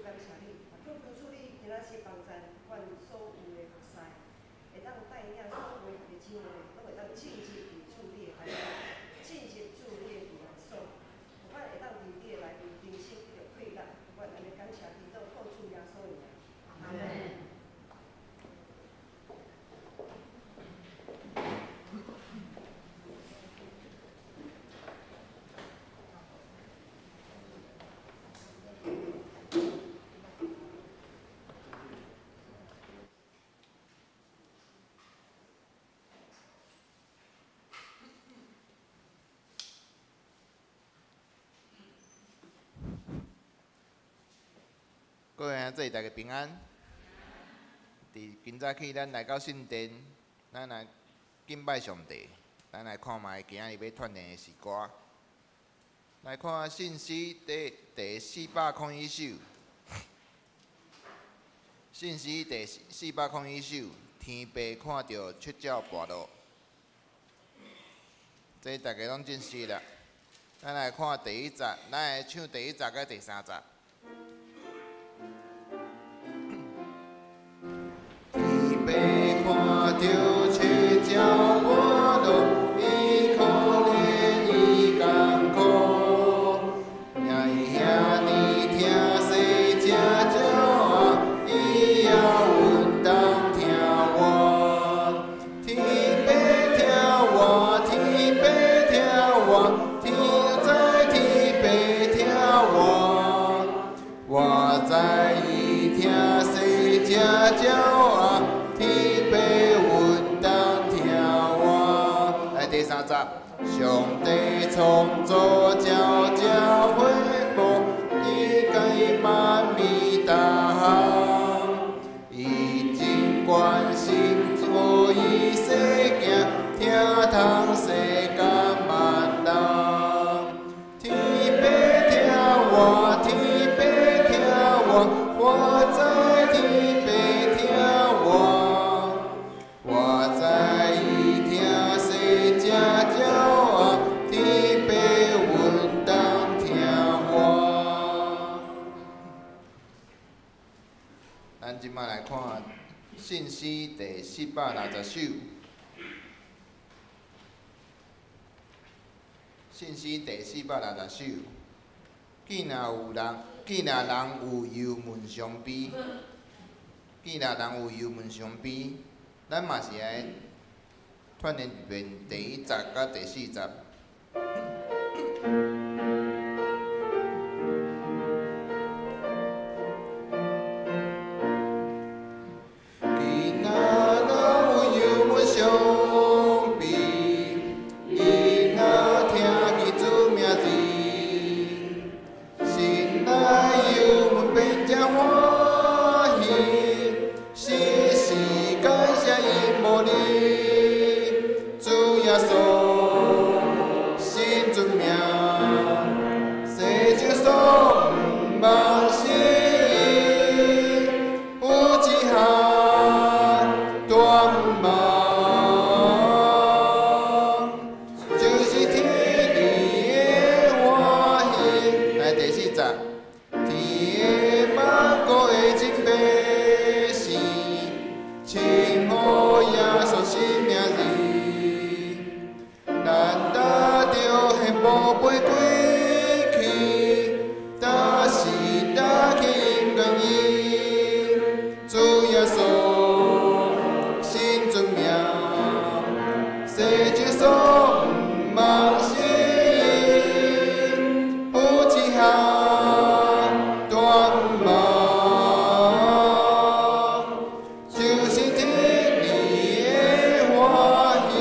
感谢你，求求你今仔是帮助阮所有的学师，会当带领所有的弟兄妹，拢会当进入主你的怀抱，进入主你的避难所，有法会当伫你的内面，人生得到快乐。阮安尼感谢祈祷，靠主耶稣的名。阿门。各位兄弟，大家平安。伫今早起，咱来到圣殿，咱来敬拜上帝，咱来看卖今日要传练的诗歌。来看信息第401首，信息第401首，天父看到七鸟跋落，这大家拢真熟啦。咱来看第1节，咱会唱第1节甲第3节。看到七鸟跋落，伊可怜伊艰苦，也兄弟听说这鸟仔，伊也稳当听我。天父听我，天父听我，天在天父听我。我知伊听说这鸟仔。第3节，上帝创造鸟鸟花木，伊甲万物大项，伊真关心我伊世行，听通世间万人。天父听我，天父听我，我知天父听我，我知伊听说这鸟仔，天父稳当听我。咱即摆来看信息第460首，信息第460首。既若人有忧闷伤悲，咱嘛是爱串联一遍第1节甲第4节。既若人有忧闷伤悲，伊若听见主名字，心内忧闷变成欢喜，时时感谢因无你，主耶稣心尊名，世上所毋茫死，有一项大毋茫，就是天里的欢喜。来第4节，天的万国的真百姓，称呼耶稣新名字，咱搭着幸福飞归去，搭是搭去因愿意，主耶稣心尊名，世上所毋茫死，有一项大毋茫，就是天里的欢喜。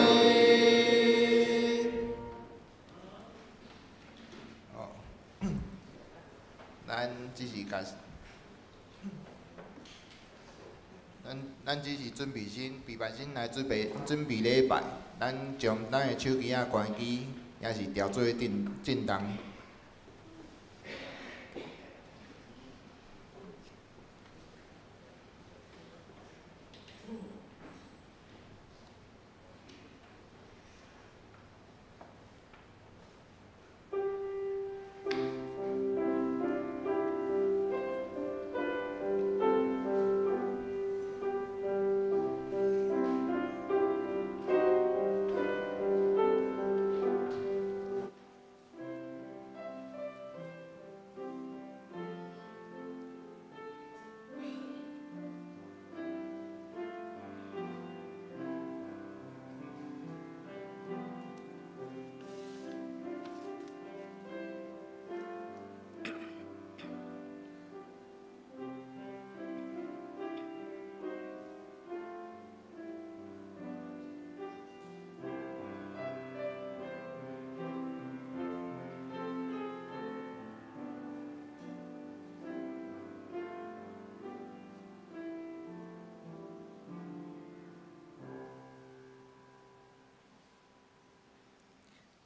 咱只是甲，咱只是准备心来准备礼拜。咱将咱的手机仔关机，也是调做震动。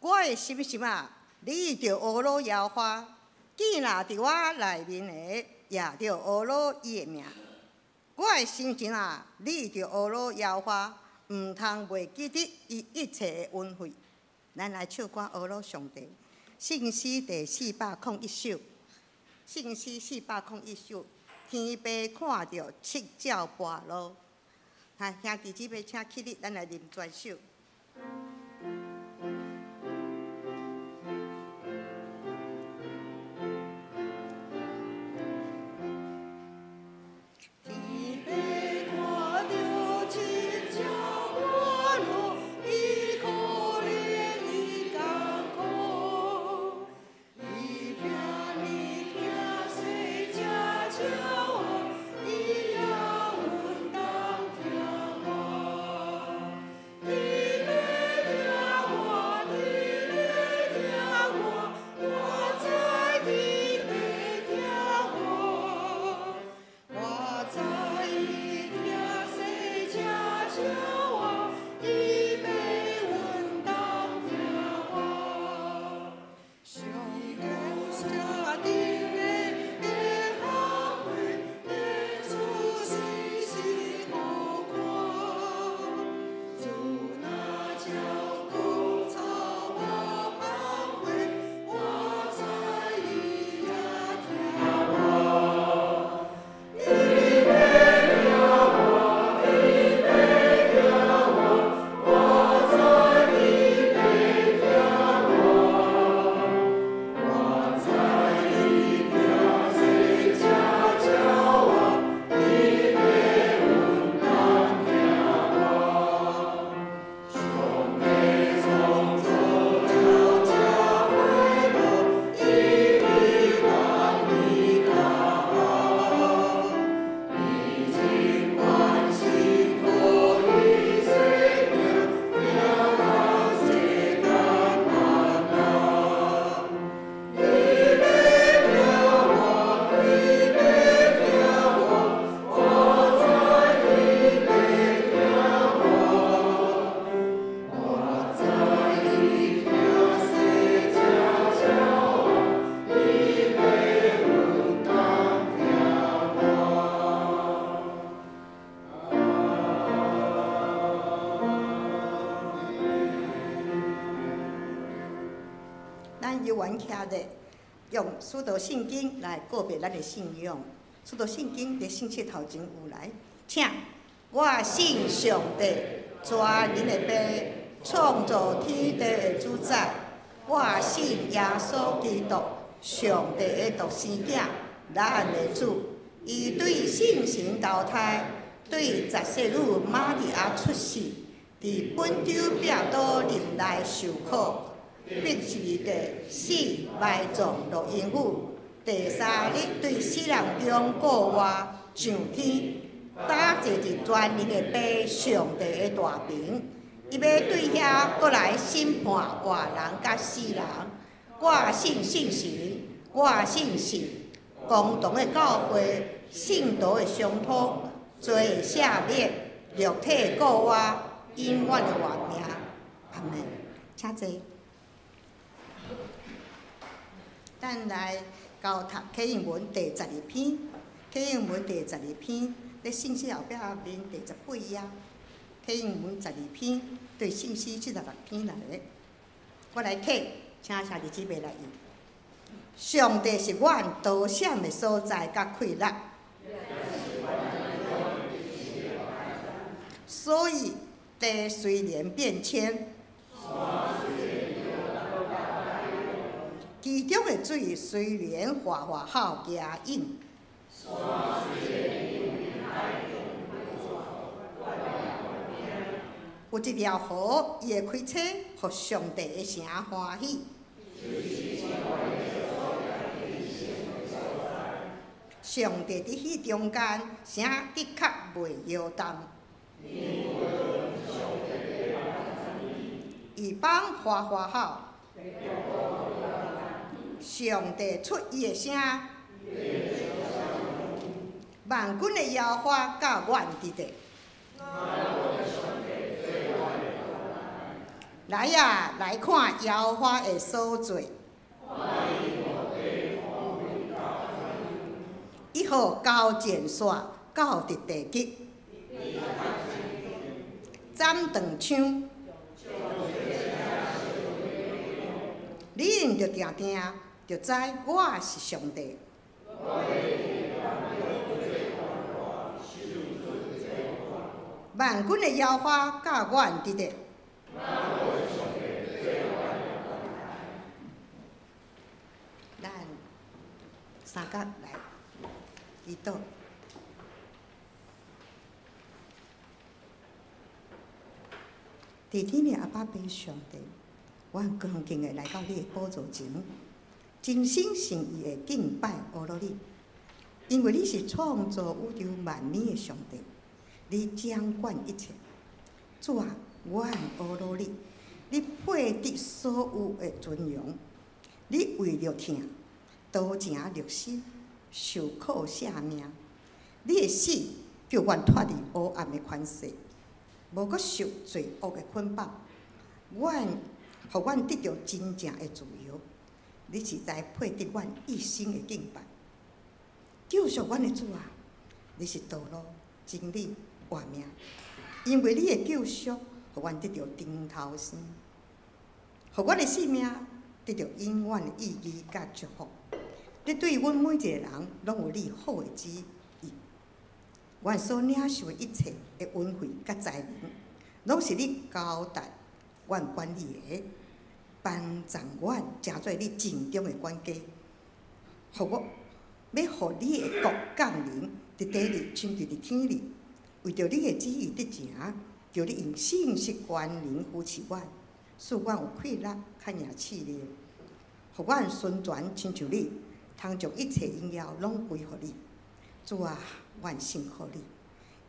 我的心心啊，你着恶罗摇花，见若伫我内面的，也着恶罗伊的命。我的心心啊，你着恶罗摇花，毋通袂记得伊一切的恩惠。咱来唱歌恶罗上帝，圣诗第401首，圣诗401首，天父看着七照跋落。哈，兄弟姊妹，请起立，咱来念全首。徛的用使徒圣经来告别咱的信仰。使徒圣经伫圣册头前有来，请我信上帝，全能的父，创造天地的主宰。我信耶稣基督，上帝的独生子，咱的主。伊对圣神投胎，对十世女玛利亚出世，伫本州壁岛林内受苦。必是第死埋葬落阴府，第3日对死人中过活上天，搭坐伫全能的父上帝的大屏，伊要对遐搁来审判活人甲死人。我信圣神，我信神，共同的教会，圣道的相通，罪赦免，肉体过活，永远的活命。阿门。请坐。咱来交读启应文第12篇，启应文第12篇，咧信息后壁面第18页，启应文12篇对信息76篇来咧。我来睇，请兄弟姊妹来用。上帝是阮躲闪的所在甲快乐，所以地虽然变迁。其中的水虽然哗哗好加引，有一条河，伊会开车，互上帝的城欢喜。上帝伫迄中间，城的确袂摇动。伊帮哗哗好。上帝出伊的声，万军的耶和华甲阮伫地。来呀，来看摇花的所在。1号高剪线到伫地基，斩断枪。你用着定定，就知我是上帝。万军的摇花甲阮伫咧。咱三角来祈祷。伫天的阿爸爸上帝，阮恭敬的来到你的宝座前，真心诚意的敬拜阿罗你，因为你是创造宇宙万物的上帝。你掌管一切，主啊，阮阿罗你，你配得所有的尊荣。你为了听，刀成肉身，受苦舍命。你的死叫阮脱离黑暗的权势，无阁受罪恶的捆绑。互阮得到真正的自由。你实在配得阮一生的敬拜。救赎阮的主啊，你是道路、真理。活命，因为你的救赎，互阮得到顶头生，互阮的性命得到永远的意义甲祝福。你对阮每一个人，拢有你好的旨意。阮所领受的一切的恩惠甲财能，拢是你交代阮管理的，帮助阮成做你尽忠的管家。互我要互你的国降临，伫地里，像伫天里。为着你的旨意得成，叫你用信实关灵扶持阮，使阮有气力，较赢试炼，互阮宣传亲像你，通将一切荣耀拢归互你。主啊，阮信靠你，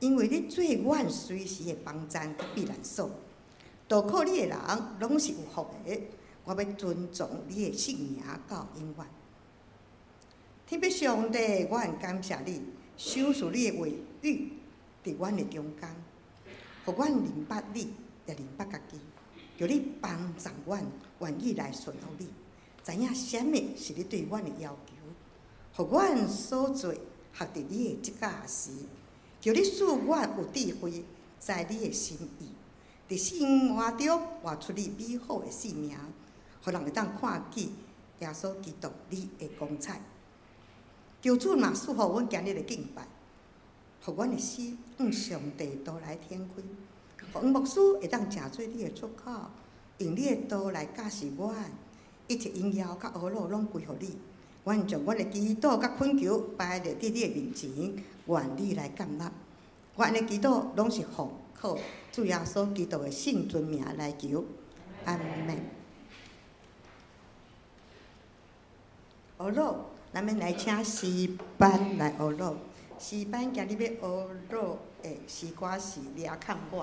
因为你做阮随时的帮站甲避难所。祷靠你的人拢是有福的。我要尊重你的圣名到永远。天父上帝，我很感谢你，赏赐你的话语。伫阮的中间，互阮明白你，也明白家己，叫你帮助阮，愿意来顺服你，知影啥物是你对阮的要求，互阮所做学伫你的即架时，叫你使阮有智慧，知你的心意，伫生活中活出你美好的生命，互人会当看见耶稣基督你的光彩。求主嘛，赐互阮今日的敬拜。互阮的心向上帝道来展开，互牧师会当成做你的出口，用你的道来教示阮，一切荣耀甲懊恼拢归互你。阮将阮的祈祷甲恳求摆伫你的面前，愿你来接纳。阮的祈祷拢是奉靠主耶稣基督的圣尊名来求，阿门。懊恼，咱们来请诗班来懊恼。诗班今日要学录的诗歌是《掠看我》。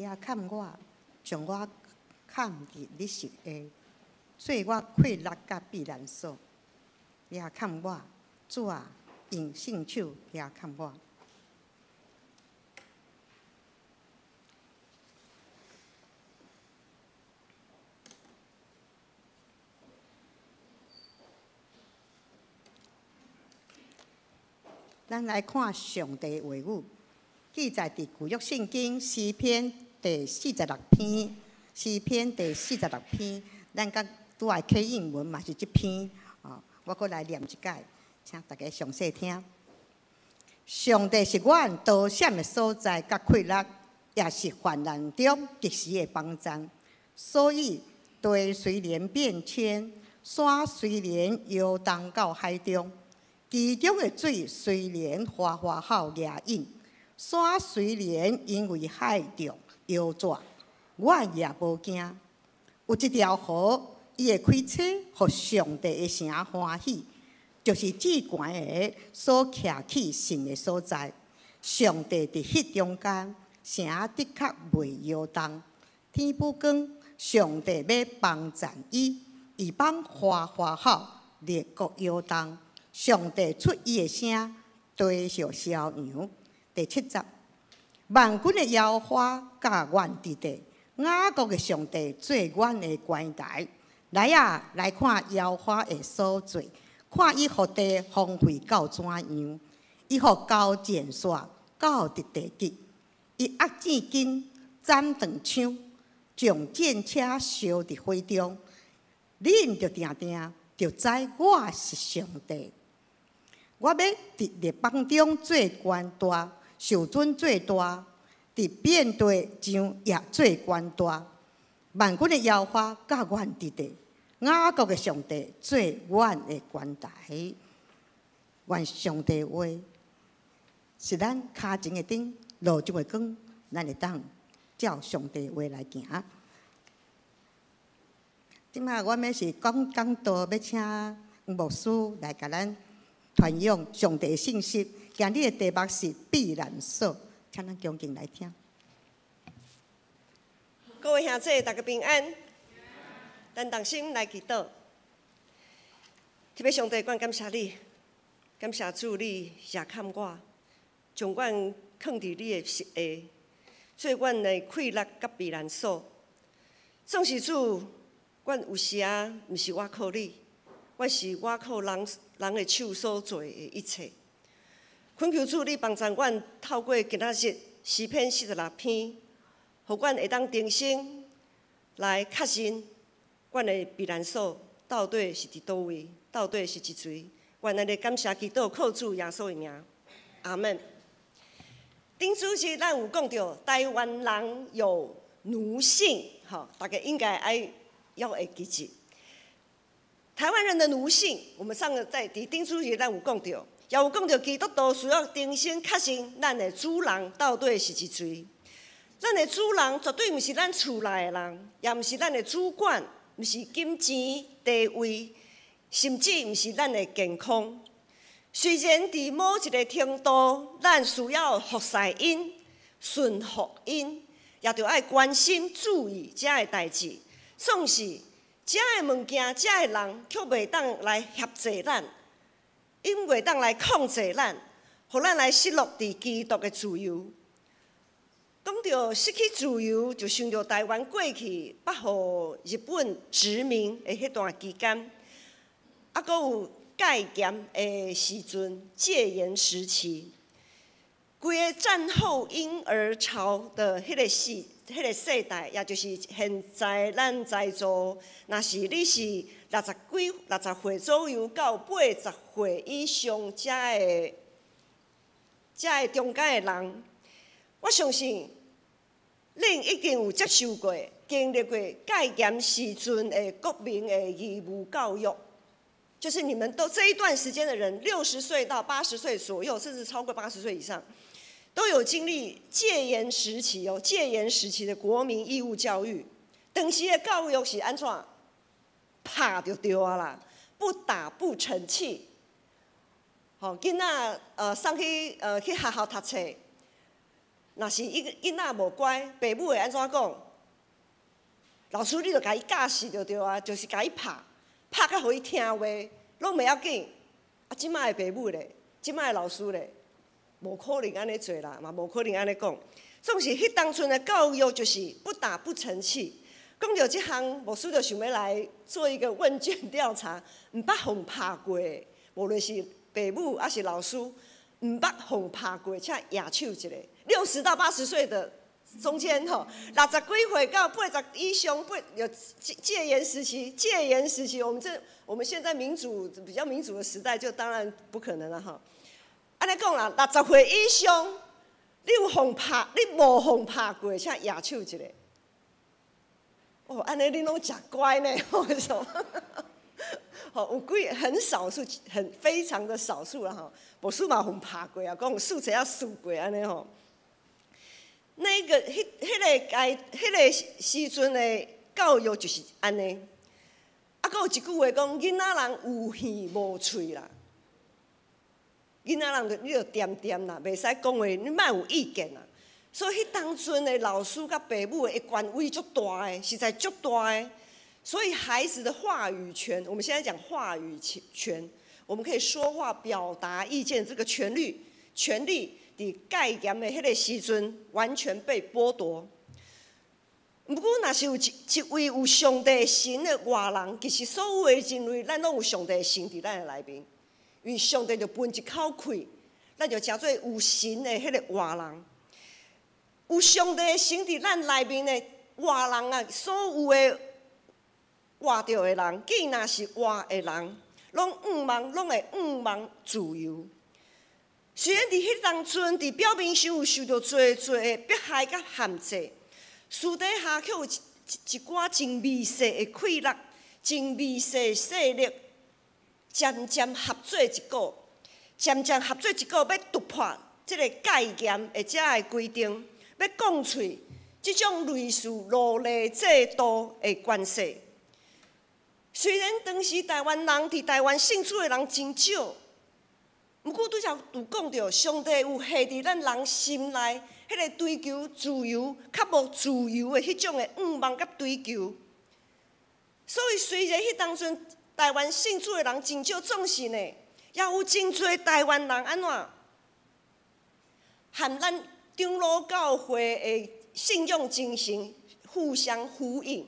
也看我，将我放伫你实下，做我快乐甲避难所。也看我，主啊，用圣手也看我。咱来看上帝的话语，记载伫旧约圣经诗篇第46篇，诗篇第46篇，咱甲拄爱起英文嘛是即篇，我阁来念一解，请大家详细听。上帝是阮逃闪的所在，甲快乐，也是患难中及时的帮助。所以地虽然变迁，山虽然摇动到海中。其中的水虽然哗哗好野引，山虽然因为海中摇拽，阮也无惊。有一条河，伊会开车，互上帝的城欢喜，就是至悬的所徛起神的所在。上帝伫迄中间，城的确袂摇动。天不光，上帝要帮助伊，伊帮哗哗好，列国摇动。上帝出伊的声，地就萧扬。第7节，万军的摇花甲阮伫地，雅各的上帝做阮的关台。来啊，来看摇花的所在，看伊互地荒废到怎样？伊互高箭线到伫地极，伊压箭筋斩断枪，将箭车烧伫火中。恁着定定着知我是上帝。我要伫列邦中做官大，受尊做大，伫遍地上也做官大。万军的摇花甲阮伫地，雅各的上帝做阮的官台。愿上帝话是咱骹前的灯，路中的光，咱会当照上帝话来行。即摆我们是讲道，要请牧师来甲咱传扬上帝的信息。今日的题目是避难所，请咱恭敬来听。各位兄弟，大家平安。咱同心来祈祷。特别上帝，阮感谢你，感谢主，你也看我，将阮放伫你的实下，做阮的快乐甲避难所。总是主，阮有时啊，毋是我靠你，我是我靠人的手所做的一切。恳求主，你帮助阮透过今仔日诗篇46篇，互阮会当定心来确认阮的避难所到底是伫倒位，到底是一位。愿咱的感谢祈祷靠主耶稣的名，阿门。顶主日咱有讲到台湾人有奴性，大家应该要会记住。台湾人的奴性，我们上个在顶主日咱有讲到，也有讲到基督徒需要定心确认咱的主人到底是一位。咱的主人绝对毋是咱厝内的人，也毋是咱的主管，毋是金钱地位，甚至毋是咱的健康。虽然伫某一个程度，咱需要服侍因、顺服因，也着爱关心、注意遮个代志。总是遮个物件、遮个人，却袂当来辖制咱，因袂当来控制咱，互咱来失落伫基督的自由。讲到失去自由，就想到台湾过去捌互日本殖民的迄段期间，还佫有戒严的时阵，戒严时期，规个战后婴儿潮的迄个世代，也就是现在咱在座，若是你是60岁左右到80岁以上遮个中间的人。我相信，恁一定有接受过、经历过戒严时阵的国民的义务教育，就是你们都这一段时间的人，60岁到80岁左右，甚至超过80岁以上，都有经历戒严时期戒严时期的国民义务教育。当时的教育是安怎？拍就对啊啦，不打不成器。囡仔送去学校读册。若是囡仔无乖，爸母会安怎讲？老师，你著甲伊教示就对啊，就是甲伊拍，拍甲互伊听话，拢袂要紧。啊，即摆的爸母咧，即摆的老师咧，无可能安尼做啦，嘛无可能安尼讲。总是迄当阵的教育就是不打不成器。讲到即项，牧师就想要来做一个问卷调查，毋捌互拍过的，无论是爸母还是老师，毋捌互拍过，请举手一下。60到80岁的。中间吼，60几岁到80以上，有戒严时期，我们现在比较民主的时代，就当然不可能了哈。安尼讲啦，60岁以上，你无互拍过，请举手一下。哦，安尼恁拢真乖呢，为什么？好，有很少数，非常的少数啦哈。无数嘛互拍过啊，讲数册也数过安尼吼。那个迄个时阵的教育就是安尼，啊，佫有一句话讲，囡仔人有耳无喙啦，囡仔人你着掂掂啦，袂使讲话，你莫有意见啦。所以迄当阵的老师甲爸母的权威足大的，实在足大的。所以孩子的话语权，我们现在讲话语权，我们可以说话、表达意见，这个权利。伫戒严的迄个时阵，完全被剥夺。不过，若是有一位有上帝神的活人，其实所有的人类，咱拢有上帝神伫咱的内面。因为上帝就分一口气，咱就称做有神的迄个活人。有上帝的神伫咱内面的活人啊，所有的活着的人，既若是活的人，拢会望自由。虽然伫迄当阵，伫表面上有受到侪的迫害甲限制，私底下却有一寡真微细的快乐，真微细的势力，渐渐合作一个，要突破即个戒严的遮的规定，要讲出即种类似奴隶制度的关系。虽然当时台湾人伫台湾信主的人真少。毋过，拄则有讲到，上帝有下伫咱人心内迄个追求自由、较无自由的迄种的望甲追求。所以，虽然迄当阵台湾信主的人真少，总是呢，也有真侪台湾人安怎，和咱长老教会的信仰精神互相呼应。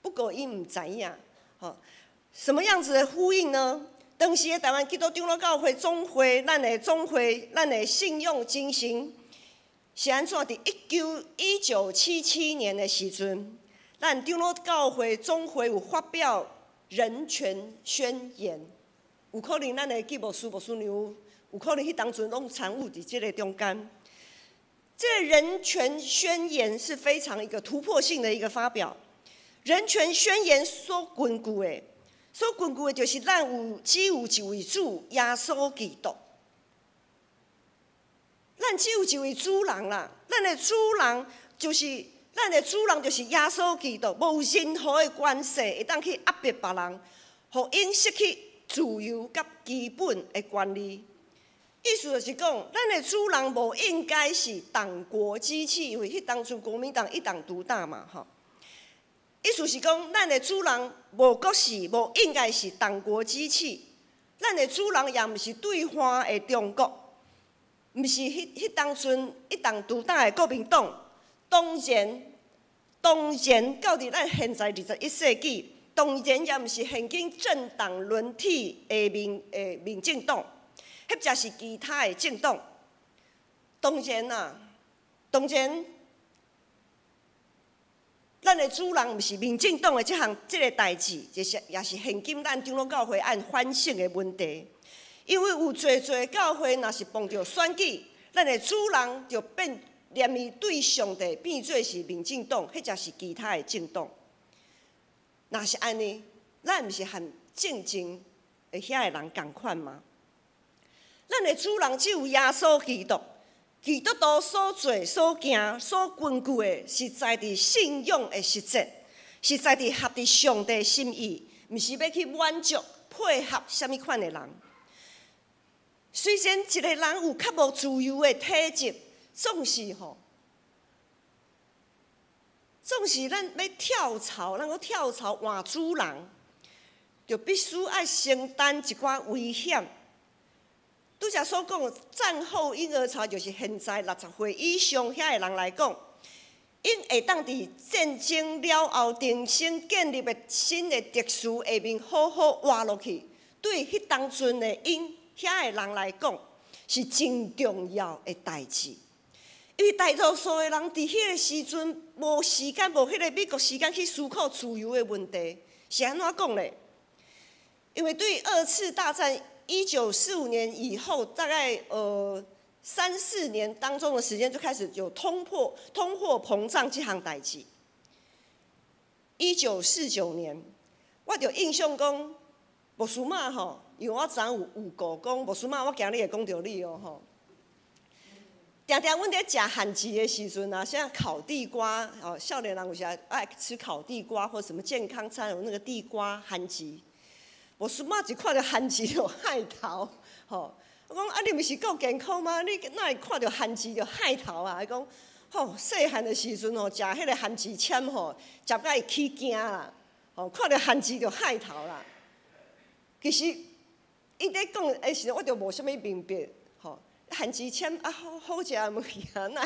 不过，伊毋知影，吼，什么样子的呼应呢？当时的台湾基督长老教会总会，咱的信仰精神是安怎？伫1977年的时阵，咱长老教会总会有发表人权宣言。有可能咱的季牧师、牧师娘，有可能迄当阵拢参与伫即个中间。这个人权宣言是非常一个突破性的一个发表。人权宣言所根据的。所根据的就是咱只有一位主耶稣基督，咱只有一位主人啦。咱的主人就是耶稣基督，无任何的关系会当去压迫别人，互因失去自由甲基本的权利。意思就是讲，咱的主人无应该是党国机器，因为迄当初国民党一党独大嘛，吼。意思是讲，咱的主人无应该是党国机器，咱的主人也毋是对方的中国，毋是迄当阵一党独大的国民党。当然到伫咱现在21世纪，当然也毋是现今政党轮替的民进党，或者是其他的政党。当然。咱的主人毋是民进党的即个代志，也是现今咱长老教会按反省的问题。因为有侪教会若是碰到选举，咱的主人就连伊对上帝变做是民进党，或者是其他的政党。若是安尼，咱毋是和正经的遐个人共款吗？咱的主人只有耶稣基督。基督徒所做、所行、所根据的，是在伫信仰的实践，是在伫合伫上帝心意，毋是要去满足、配合什么款的人。虽然一个人有较无自由的体质，总是总是咱要跳槽，咱要跳槽换主人，就必须爱承担一寡危险。拄则所讲，战后婴儿潮就是现在60岁以上遐个人来讲，因会当伫战争了后重新建立的新的特殊下面好好活落去，对迄当阵的因遐个人来讲，是真重要的代志。因为大多数的人伫迄个时阵无时间，无迄个美国时间去思考自由的问题，是安怎讲咧？因为对2次大战1945年以后，大概3、4年当中的时间，就开始有通货膨胀这项代志。1949年，我就印象讲，莫斯玛吼，因为我昨有过讲莫斯玛，我今日会讲到你哦吼。常常阮伫食韩籍的时阵啊，像烤地瓜哦，少年人有时爱吃烤地瓜或什么健康餐，有那个地瓜韩籍。莫斯玛一看到韩籍就害头，吼！我讲啊，你毋是够健康吗？你哪会看到韩籍就害头啊？伊讲，吼，细汉的时阵吼，食迄个韩籍签吼，食甲会起惊啦，吼，看到韩籍就害头啦。其实，伊在讲的时阵，我就无啥物明白，吼。韩籍签啊，好食的物件，哪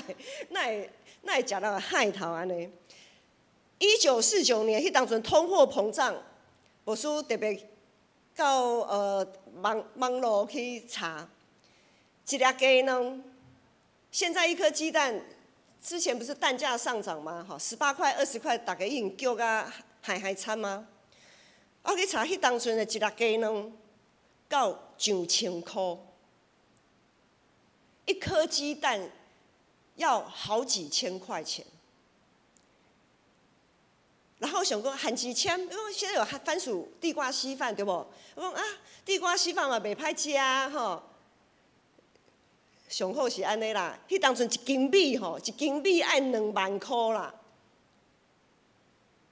会食到害头安尼？1949年迄当阵通货膨胀，无输特别到网络去查，一粒鸡卵，现在一颗鸡蛋，之前不是蛋价上涨吗？哈，18块、20块，大家已经叫甲海惨吗？我去查迄当阵的一粒鸡卵，到2000块。一颗鸡蛋要好几千块钱，然后想讲韩籍签，因为现在有番薯地瓜稀饭，对不？我讲啊，地瓜稀饭嘛袂歹食吼，上好是安尼啦。迄当阵一斤米吼，一斤米爱2万块啦，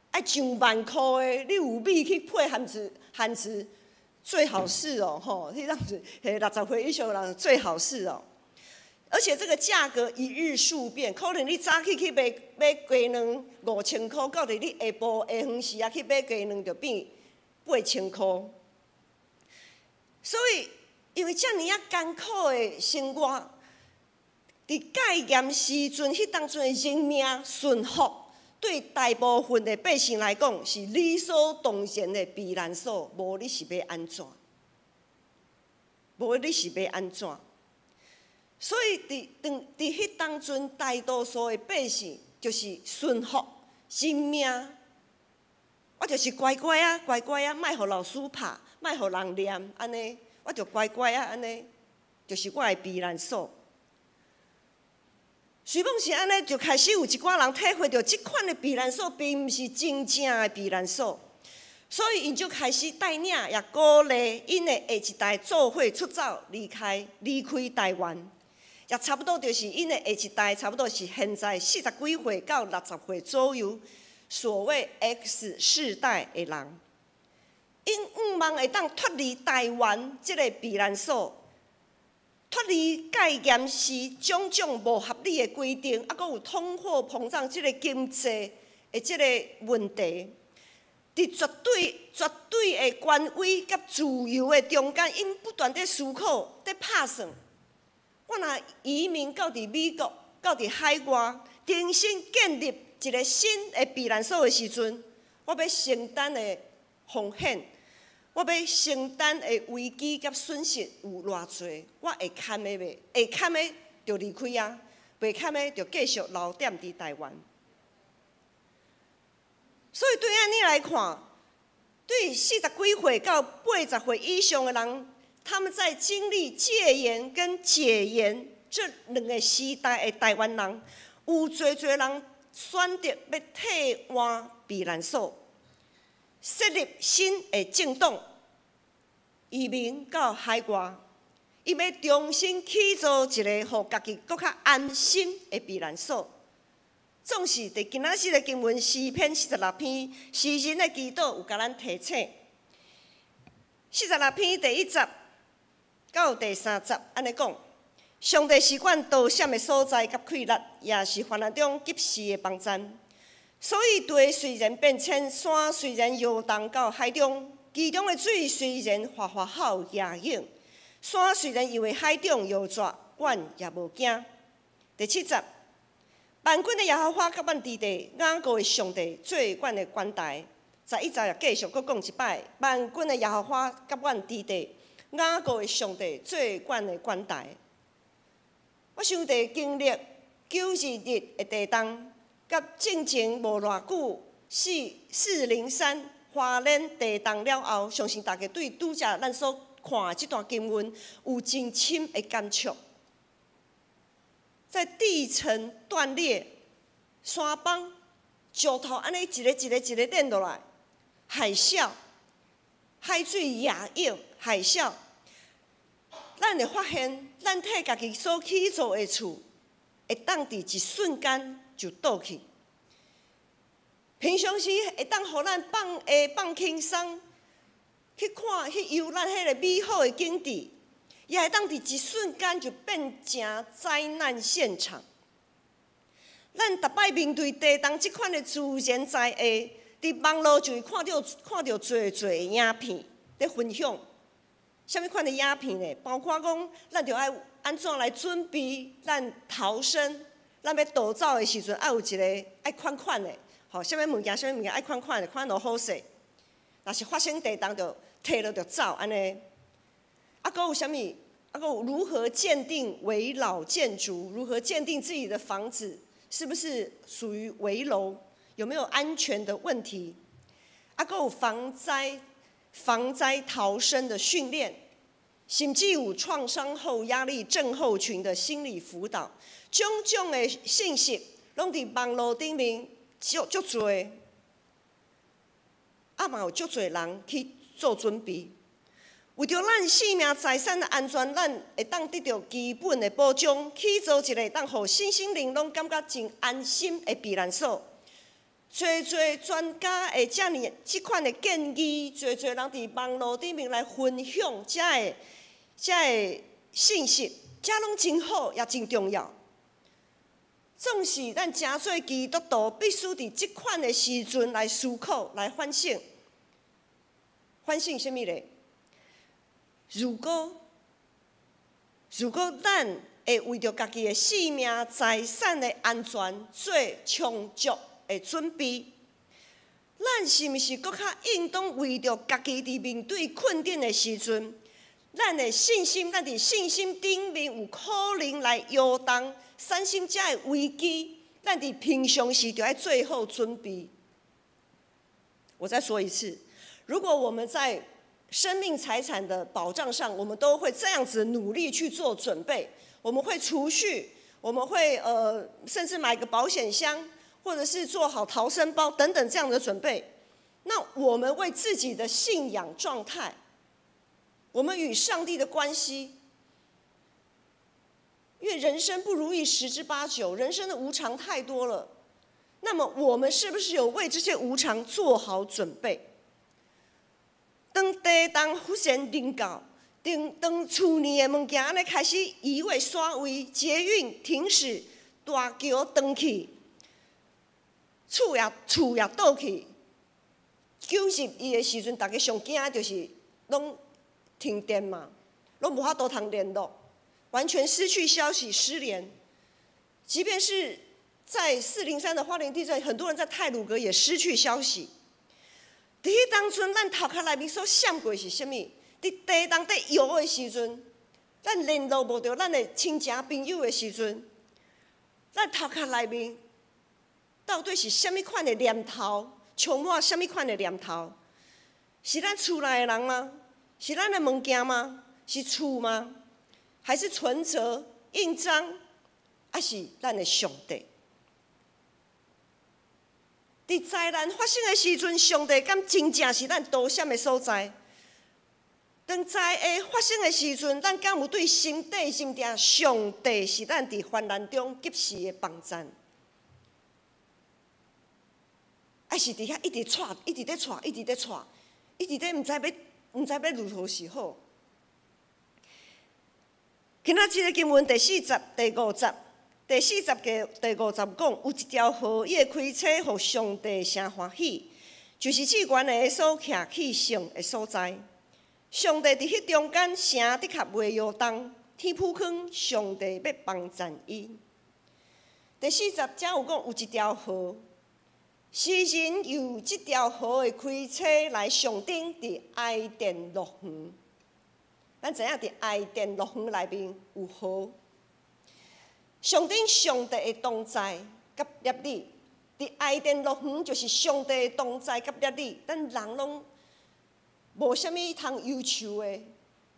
爱上万块的，你有米去配韩子最好是哦吼，迄当阵60岁以上的人最好是哦。而且这个价格一日数变，可能你早起去买鸡卵5000块，到底你下晡时啊去买鸡卵就变8000块。所以，因为遮尔啊艰苦的生活，伫戒严时阵，迄当阵的人命顺福，对大部分的百姓来讲是理所当然的避难所。无你是要安怎？无你是要安怎？所以伫迄当阵，大多数的百姓就是顺服人命，我就是乖乖啊，莫互老师拍，莫互人念，安尼，我就乖乖啊，安尼，就是我的避难所。随便是安尼，就开始有一寡人体会到，即款的避难所并毋是真正的避难所，所以因就开始带领也鼓励因的下一代做伙出走，离开台湾。也差不多就是因的下一代，差不多是现在40几岁到60岁左右，所谓 X 世代的人，因毋望会当脱离台湾这个避难所，脱离戒严时种种无合理的规定，还佫有通货膨胀这个经济的这个问题，伫绝对的权威甲自由的中间，因不断在思考，在拍算。我若移民到伫美国，到伫海外，重新建立一个新的避难所的时阵，我要承担的风险，我要承担的危机甲损失有偌济？我会堪的袂？会堪的就离开啊，袂堪的就继续留踮伫台湾。所以对安尼来看，对40几岁到80岁以上的人，他们在经历戒严跟解严这2个时代的台湾人，有侪人选择要替换避难所，设立新的政党，移民到海外，伊要重新起造一个互家己更较安心的避难所。总是伫今仔日的经文诗篇46篇，诗人的祈祷有甲咱提醒。46篇第1节到第3节，安尼讲：上帝是阮逃闪的所在甲快乐，也是患难中及时的帮站。所以地虽然变迁，山虽然摇动到海中，其中的水虽然哗哗好野涌，山虽然因为海中摇拽，阮也无惊。第7节，万军的耶和华甲阮伫地，雅各的上帝做阮的管台。11节也继续佫讲一摆，万军的耶和华甲阮伫地，雅各的上帝做阮的管台。我想地经历9日的地动，甲进前无偌久403花莲地动了后，相信大家对拄则咱所看的这段经文有真深的感触。在地层断裂、山崩、石头安尼一个连落来，海啸、海水野涌、海啸，咱会发现，咱替家己所起造的厝，会当伫一瞬间就倒去。平常时会当互咱放轻松，去看去游览迄个美好的景致。也会当伫一瞬间就变成灾难现场。咱逐摆面对地动即款的自然灾害，伫网络就会看到侪影片咧分享。什么款的影片呢？包括讲，咱着爱安怎来准备咱逃生，咱要逃走的时阵，爱有一个爱款的，吼，什么物件爱款的，款落好势。若是发生地动，着摕落着走安尼。啊，还有啥物？啊，还有如何鉴定危老建筑？如何鉴定自己的房子是不是属于危楼？有没有安全的问题？啊，还有防灾逃生的训练，甚至有创伤后压力症候群的心理辅导，种种的信息，拢伫网络顶面足多，啊嘛有足多人去做准备。为着咱性命财产的安全，咱会当得到基本的保障，去做一个当互身心灵拢感觉真安心的避难所。侪专家的即款的建议，侪人伫网络顶面来分享这个信息，这拢真好，也真重要。总是咱诚做基督徒，必须伫即款的时阵来思考、来反省。反省什么咧？如果咱会为着家己的性命、财产的安全做充足的准备，咱是毋是搁较应当为着家己伫面对困境的时阵，咱伫信心顶面有可能来摇动、产生这个危机，咱伫平常时就要做好准备。我再说一次，如果我们在生命财产的保障上，我们都会这样子努力去做准备。我们会储蓄，我们会甚至买个保险箱，或者是做好逃生包等等这样的准备。那我们为自己的信仰状态，我们与上帝的关系，因为人生不如意十之八九，人生的无常太多了。那么我们是不是有为这些无常做好准备？当地动忽然临到，当厝里的物件安尼开始移位刷位，捷运停驶，大桥断去，厝也倒去。91的时阵，大家上惊就是拢停电嘛，拢无法度通联络，完全失去消息，失联。即便是在403的花莲地震，很多人在太鲁阁也失去消息。伫迄当阵，咱头壳内面所闪过是啥物？伫地动在摇的时阵，咱联络无着咱的亲情朋友的时阵，咱头壳内面到底是啥物款的念头？充满啥物款的念头？是咱厝内的人吗？是咱的物件吗？是厝吗？还是存折、印章？还是咱的上帝？伫灾难发生的时阵，上帝敢真正是咱躲闪的所在？当灾害发生的时阵，咱敢有对心底认定上帝是咱伫患难中及时的帮赞？还是伫遐一直喘，一直在喘，一直在毋知要如何是好？今仔日个经文第4节、第5节，第40个、第50讲，有一条河，伊会开车，互上帝诚欢喜，就是至悬的所徛去圣的所在。上帝伫迄中间，城的确袂摇动，天铺宽，上帝要帮赞伊。第40则有讲有一条河，诗人由即条河会开车来上顶，伫哀殿乐园。咱知影伫哀殿乐园内面有河。上顶上帝的同在甲业力，伫哀殿乐园就是上帝的同在甲业力，咱人拢无啥物通忧愁的，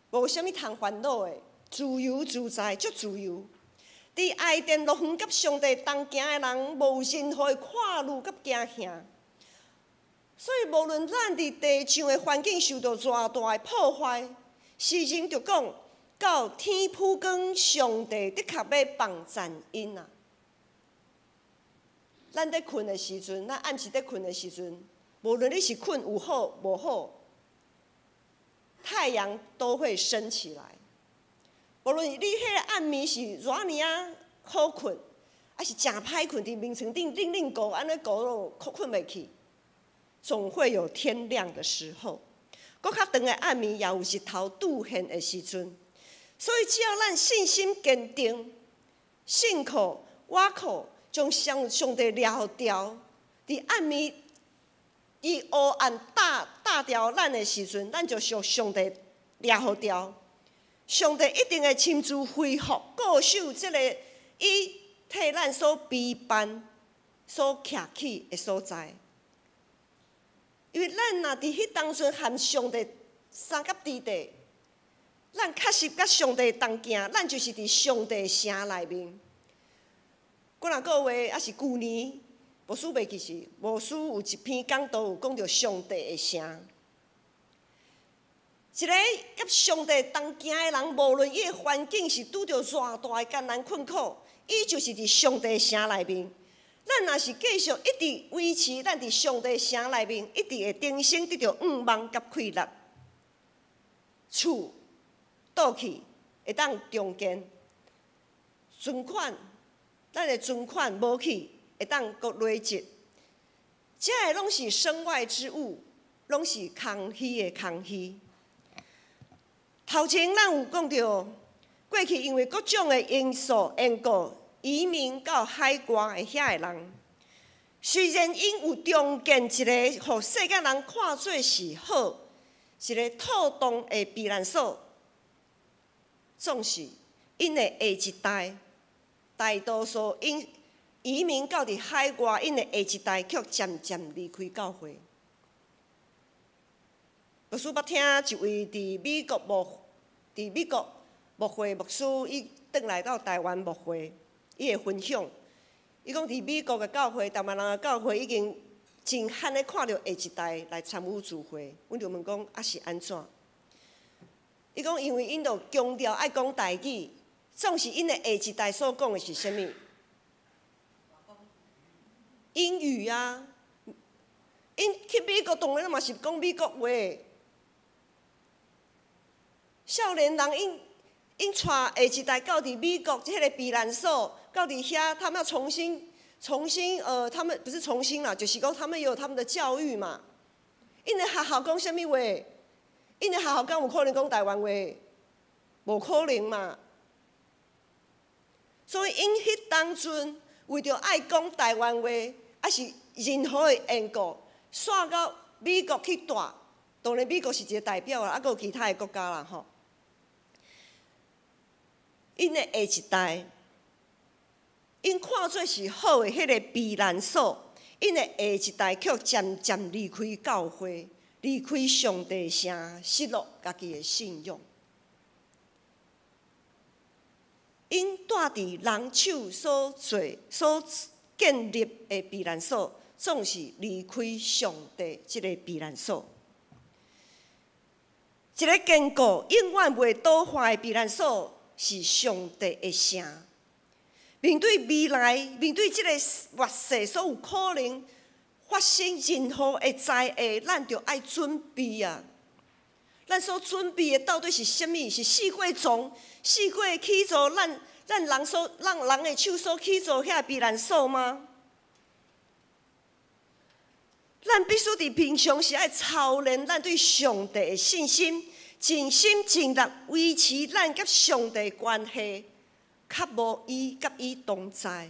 无啥物通烦恼的，自由自在，足自由。伫哀殿乐园甲上帝同行的人，无任何的看路甲惊吓。所以无论咱伫地上的环境受到偌大的破坏，诗人就讲到天铺光，上帝的确要帮赞因啊。咱伫困的时阵，咱暗时伫困的时阵，无论你是困有好无好，太阳都会升起来。无论你迄个暗暝是偌尔啊好困，还是诚歹困，伫眠床顶冷冷顾，安尼顾拢困袂去，总会有天亮的时候。搁较长的暗暝，也有日头拄现的时阵。所以只要咱信心坚定，信靠倚靠，将上帝掠掉，伫暗暝，伊黑暗打掉咱的时阵，咱就属上帝掠好掉。上帝一定会亲自恢复固守这个伊替咱所陪伴、所徛起的所在。因为咱若伫迄当阵和上帝三甲伫地，咱确实甲上帝同行，咱就是伫上帝城内面。几若个月还是旧年，牧师袂记是，牧师有一篇讲道有讲到上帝的城。一个甲上帝同行的人，无论伊的环境是拄着偌大的艰难困苦，伊就是伫上帝城内面。咱若是继续一直维持咱伫上帝城内面，一直会定生得到望甲快乐，厝倒去会当重建，存款咱的存款无去会当搁累积，这个拢是身外之物，拢是空虚的空虚。头前咱有讲到，过去因为各种的因素缘故，移民到海外的遐个人，虽然因有创建一个，互世界人看做是好，一个妥当的避难所，总是因的下一代，大多数因移民到伫海外，因的下一代却渐渐离开教会。牧师捌听一位伫美国牧会牧师，伊转来到台湾牧会，伊会分享，伊讲伫美国的教会、台湾人的教会已经真罕的看到下一代来参与聚会。阮就问讲啊是安怎？伊讲因为因着强调爱讲台语，总是因的下一代所讲的是啥物？英语啊，因去美国当然嘛是讲美国话。少年人因带下一代到伫美国迄个避难所，到伫遐，他们要重新他们不是重新啦，就是讲他们也有他们的教育嘛。因的学校讲啥物话？因的学校敢有可能讲台湾话？无可能嘛。所以因迄当阵为着爱讲台湾话，还是任何的缘故，煞到美国去住。当然美国是一个代表啦，还佫有其他的国家啦吼。因的下一代，因看做是好的迄个避难所，因的下一代却渐渐离开教会，离开上帝城，失落家己的信仰。因住伫人手所建立的避难所，总是离开上帝这个避难所。一个坚固、永远袂倒坏的避难所，是上帝的城。面对未来，面对这个末世所有可能发生任何的灾祸，咱就爱准备啊！咱所准备的到底是啥物？是四过从，四过起造咱咱让人的手所去做遐避难所吗？咱必须伫平常时爱操练咱对上帝的信心，尽心尽力维持咱甲上帝的关系，较无伊甲伊同在。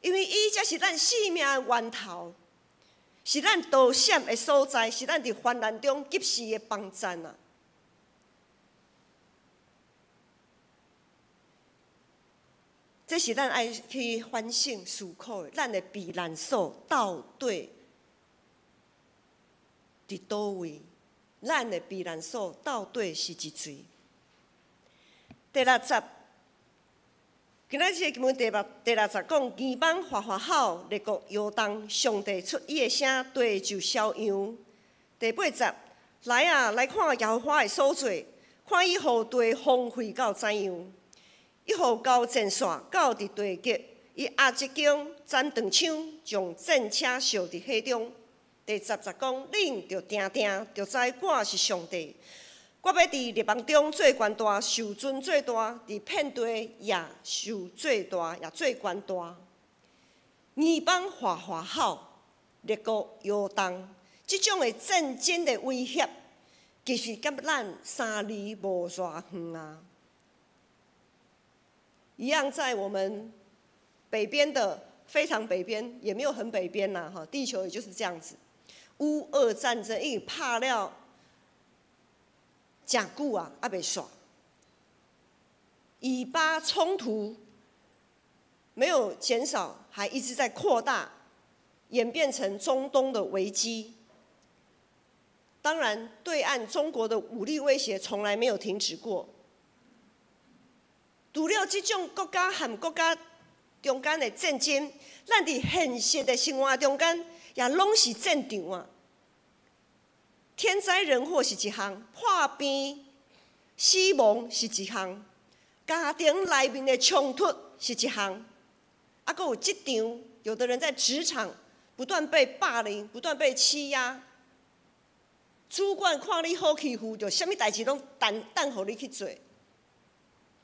因为伊才是咱生命的源头，是咱逃闪的所在，是咱伫患难中及时的帮赞啊！这是咱爱去反省思考的，咱的避难所到底伫倒位？咱的避难所到底是一处？第60，今仔日经文第60讲，耳邦花花好，列国摇动，上帝出伊的声，地就消扬。第80，来啊，来看耶和华的所做，看伊予地荒废到怎样。伊予高战线到伫地极，伊压一弓，斩断枪，将战车烧伫火中。第10讲，恁着定定，着知我是上帝。我要伫列邦中做权大，受尊最大；伫遍地也受最大，也最权大。耳邦花花好，列国摇动，即种的战争的威胁，其实甲咱3里无偌远啊。一样在我们北边的非常北边，也没有很北边呐，哈，地球也就是这样子。乌俄战争已经拍了真久啊，还袂煞。以巴冲突没有减少，还一直在扩大，演变成中东的危机。当然，对岸中国的武力威胁从来没有停止过。除了这种国家和国家中间的战争，咱伫现实的生活中间也拢是战场啊。天灾人祸是一项，破病、死亡是一项，家庭内面的冲突是一项，还佫有职场，有的人在职场不断被霸凌，不断被欺压，主管看你好欺负，就什么代志拢等互你去做。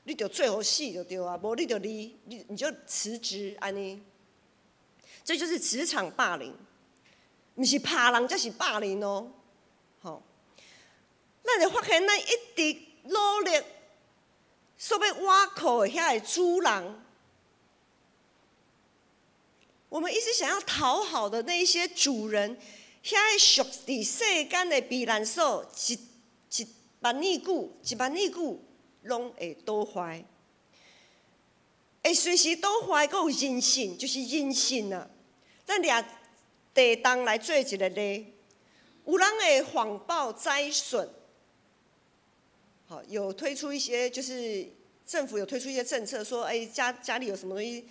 你就做好死就对啊，无你就你就辞职安尼，这就是职场霸凌，不是拍人才是霸凌哦。好，咱就发现咱一直努力，所要挖苦的遐个主人，我们一直想要讨好的那一些主人，遐个属伫世间的避难所，一万年久。拢会倒坏，会随时倒坏，阁有人性，就是人性啊。咱掠地动来做一个例，有人会谎报灾损，好，有推出一些，就是政府有推出一些政策，说，家里有什么东西，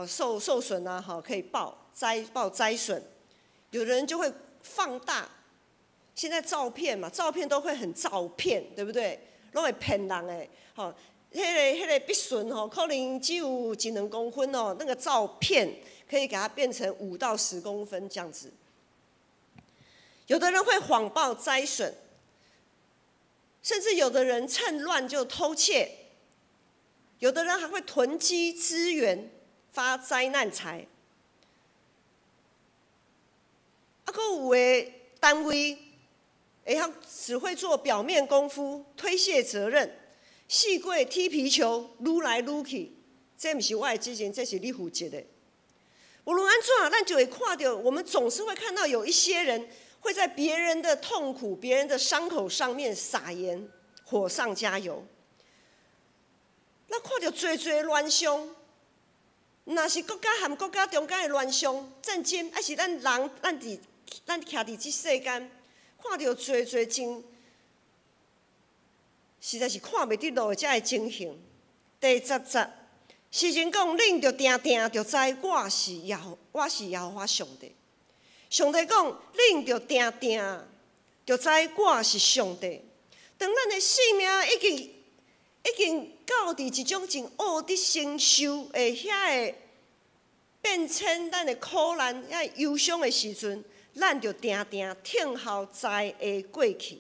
受损啊，好，可以报灾损。有的人就会放大，现在照片嘛，照片都会很照片，对不对？拢会骗人诶，吼，迄个笔顺吼，可能只有1-2公分哦，那个照片可以给它变成5到10公分这样子。有的人会谎报灾损，甚至有的人趁乱就偷窃，有的人还会囤积资源发灾难财。佫有的单位。只会做表面功夫，推卸责任，四过踢皮球，愈来愈去。这不是我的责任，这是你负责的。无论安怎，咱就会看到，我们总是会看到有一些人会在别人的痛苦、别人的伤口上面撒盐，火上加油。咱看到多乱象，若是国家和国家中间的乱象、战争，还是咱人，咱徛伫这世间。看到多真，实在是看袂得落的这个情形。第10节，诗人讲：恁着定定，着知我是耶和华上帝。上帝讲：恁着定定，着知我是上帝。当咱的生命已经到伫一种真恶的承受的遐个变迁，咱的苦难、遐忧伤的时阵。咱就定定听候灾会过去。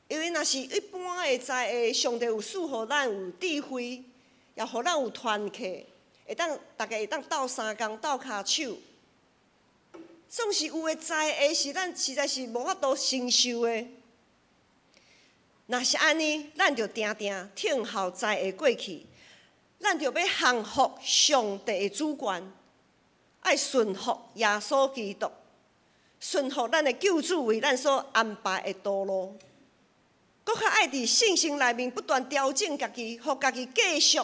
因为若是一般的在下，上帝有赐予咱有智慧，也予咱有团契，大家会当斗相共、斗骹手。总是有的在下是咱实在是无法度承受的。若是安尼，咱就定定听候在下过去，咱就要降服上帝的主权，爱顺服耶稣基督，顺服咱的救主为咱所安排的道路。搁较爱伫信心内面不断调整家己，互家己继续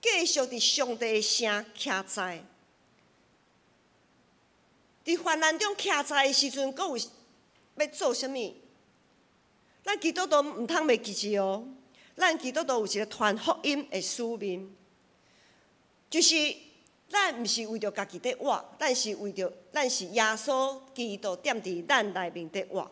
伫上帝的城徛在。伫患难中徛在的时阵，搁有要做啥物？咱基督徒毋通袂记住哦。咱基督徒有一个传福音的使命，就是咱毋是为着家己在活，咱是耶稣基督踮伫咱内面在活。